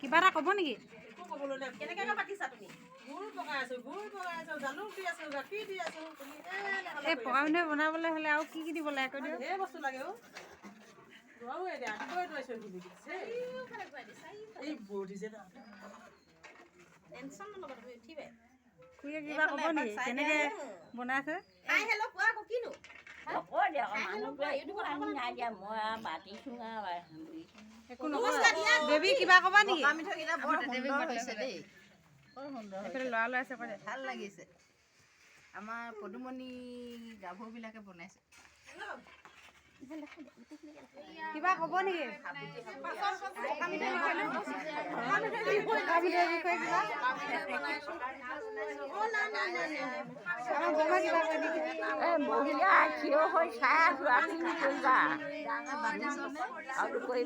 কিবা এটা ক'ব নেকি? কেনেকৈ পাতিছা তুমি? গুড় পগাই আছো, জালুক দি আছো, গাখীৰ দি আছো। এই পকা মিঠৈ বনাবলৈ হ'লে আৰু কি দিব লাগে কৈ দিয়ক। ধেৰ বস্তু লাগে অ'। খুৰীয়ে কিবা ক'ব নেকি কেনেকৈ বনাইছে? একো নকয়। বেবী কিবা ক'বা নেকি? এইফালে ল'ৰা লৈ আছে কৈ দে। ভাল লাগিছে। আমাৰ পদুমণি গাভৰুবিলাকে বনাইছে। কিবা ক'ব নেকি? বঢ়িয়া থিয় হৈ চাই আছো আৰু কি কৰিবা আৰু কৰিব